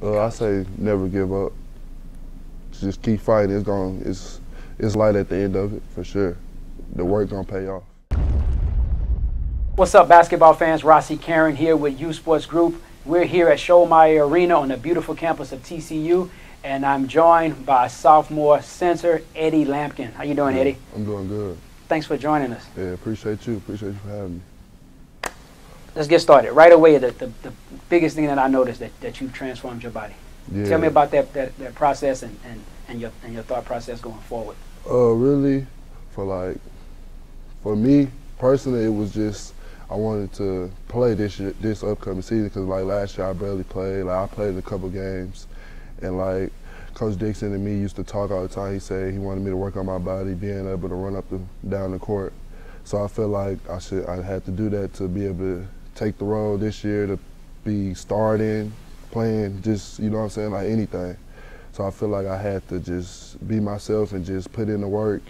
I say never give up. Just keep fighting. It's light at the end of it for sure. The work gonna pay off. What's up, basketball fans? Rhossi Carron here with U Sports Group. We're here at Schollmeyer Arena on the beautiful campus of TCU, and I'm joined by sophomore center Eddie Lampkin. How you doing, Eddie? I'm doing good. Thanks for joining us. Yeah, appreciate you. Appreciate you for having me. Let's get started. Right away, the biggest thing that I noticed that you've transformed your body. Yeah. Tell me about that process and your thought process going forward. Really, for me personally, it was just I wanted to play this upcoming season because last year I barely played. I played a couple games, and Coach Dixon and me used to talk all the time. He said he wanted me to work on my body, being able to run up and down the court. So I feel like I had to do that to be able to take the role this year, to be starting, playing, just, you know what I'm saying, like anything. So I feel like I had to just be myself and just put in the work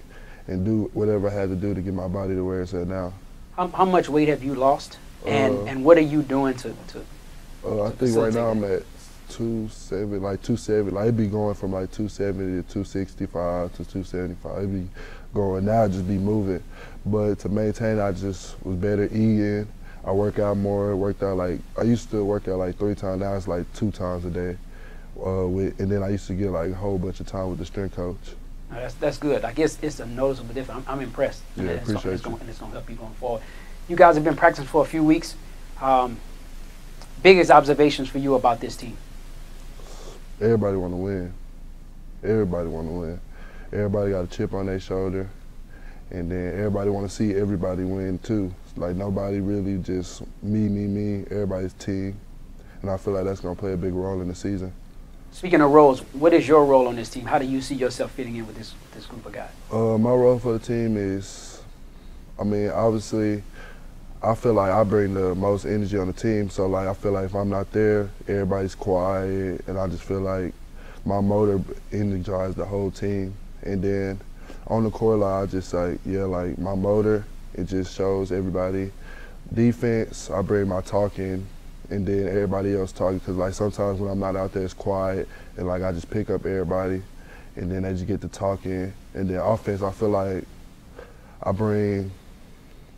and do whatever I had to do to get my body to where it's at now. How much weight have you lost, and what are you doing to I think right now I'm at 270, it'd be going from 270 to 265 to 275. It'd be going, now I'd just be moving. But to maintain, I just was better eating. I work out more, I used to work out 3 times, now it's 2 times a day. And then I used to get a whole bunch of time with the strength coach. That's good. I guess it's a noticeable difference. I'm impressed. Yeah, appreciate you. And it's going to help you going forward. You guys have been practicing for a few weeks. Biggest observations for you about this team? Everybody want to win. Everybody want to win. Everybody got a chip on their shoulder, and then everybody want to see everybody win too. Nobody really just me. Everybody's team, and I feel like that's going to play a big role in the season. Speaking of roles, what is your role on this team? How do you see yourself fitting in with this group of guys? My role for the team is, obviously, I feel like I bring the most energy on the team. So I feel like if I'm not there, everybody's quiet, and I just feel like my motor energizes the whole team. And then on the court, I just my motor, it just shows everybody. Defense, I bring my talking, and then everybody else talking, because sometimes when I'm not out there, it's quiet, and I just pick up everybody, and then they just get to talking. And then offense, I feel like I bring,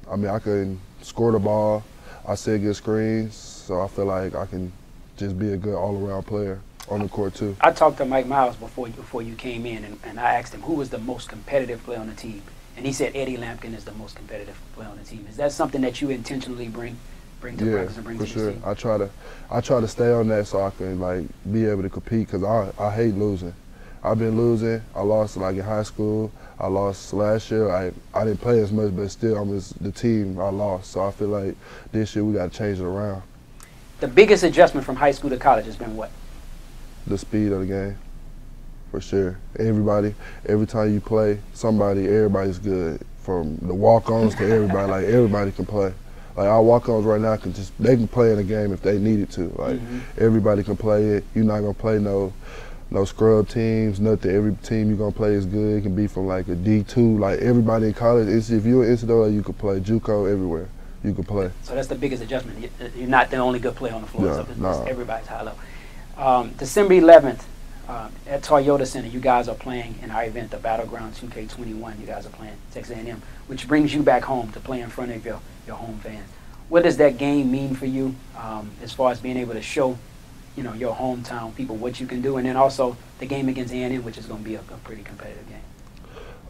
I can score the ball, I set good screens, so I feel like I can just be a good all-around player on the court too. I talked to Mike Miles before you came in, and I asked him who was the most competitive player on the team, and he said Eddie Lampkin is the most competitive player on the team. Is that something that you intentionally bring to practice and bring to the team? Yeah, for sure. I try to stay on that so I can be able to compete, because I hate losing. I've been losing. I lost in high school. I lost last year. I didn't play as much, but still I'm the team I lost. So I feel like this year we got to change it around. The biggest adjustment from high school to college has been what? The speed of the game, for sure. Every time you play somebody, everybody's good. From the walk-ons to everybody, everybody can play. Our walk-ons right now they can play in a game if they needed to. Everybody can play it. You're not gonna play no scrub teams, nothing. Every team you're gonna play is good. It can be from a D2. Everybody in college, if you're an NCAA, you can play. JUCO, everywhere, you can play. So that's the biggest adjustment. You're not the only good player on the floor. So everybody's high level. December 11th at Toyota Center, you guys are playing in our event, the Battleground 2K21. You guys are playing Texas A&M, which brings you back home to play in front of your home fans. What does that game mean for you as far as being able to show your hometown people what you can do, and then also the game against A&M, which is going to be a pretty competitive game?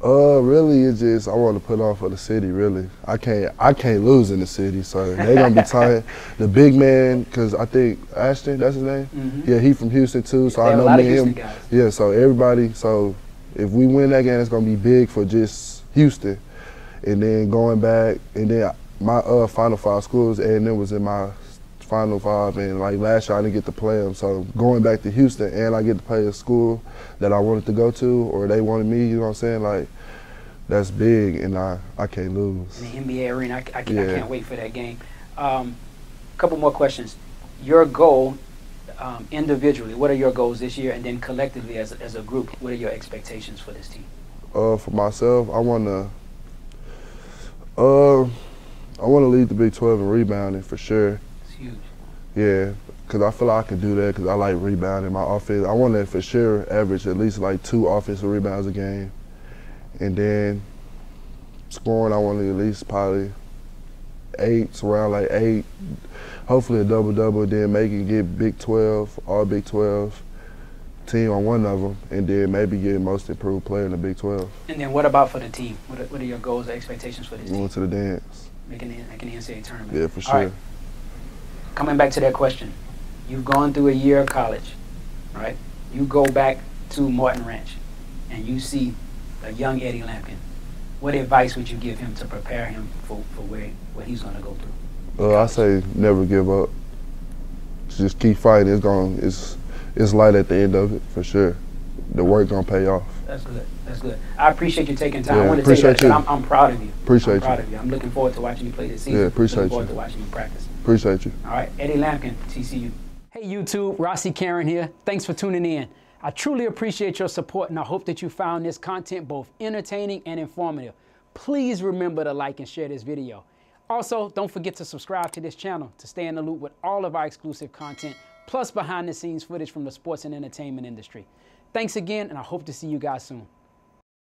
Really, it's just I want to put on for the city. Really, I can't lose in the city, so they're gonna be tired. The big man, because I think Ashton, that's his name. Mm-hmm. Yeah, he from Houston too, so I know me and him. Guys. Yeah, so everybody. So if we win that game, it's gonna be big for just Houston. And then going back, and then my Final Five schools, A&M was in my Final Five, and last year I didn't get to play them. So going back to Houston, and I get to play a school that I wanted to go to, or they wanted me, you know what I'm saying? That's big, and I can't lose. In the NBA arena, I can't wait for that game. Couple more questions. Your goal individually, what are your goals this year, and then collectively as a group, what are your expectations for this team? For myself, I want to lead the Big 12 in rebounding for sure. It's huge. Yeah, because I feel like I can do that because I like rebounding. My offense, I want to for sure average at least like 2 offensive rebounds a game. And then scoring, I want to at least probably 8, around like 8. Hopefully a double-double, then get Big 12, all Big 12 team on one of them, and then maybe get most improved player in the Big 12. And then what about for the team? What are your goals or expectations for this team? Going to the dance. Making the NCAA tournament. Yeah, for sure. All right. Coming back to that question, you've gone through a year of college, right? You go back to Martin Ranch, and you see a young Eddie Lampkin. What advice would you give him to prepare him for what he's going to go through? I say never give up. Just keep fighting. It's light at the end of it, for sure. The work going to pay off. That's good. That's good. I appreciate you taking time. Yeah, I want to tell you that I'm proud of you. I'm proud of you. I'm looking forward to watching you play this season. Yeah, appreciate looking forward to watching you practice. Appreciate you. All right, Eddie Lampkin, TCU. Hey YouTube, Rhossi Carron here. Thanks for tuning in. I truly appreciate your support, and I hope that you found this content both entertaining and informative. Please remember to like and share this video. Also, don't forget to subscribe to this channel to stay in the loop with all of our exclusive content, plus behind the scenes footage from the sports and entertainment industry. Thanks again, and I hope to see you guys soon.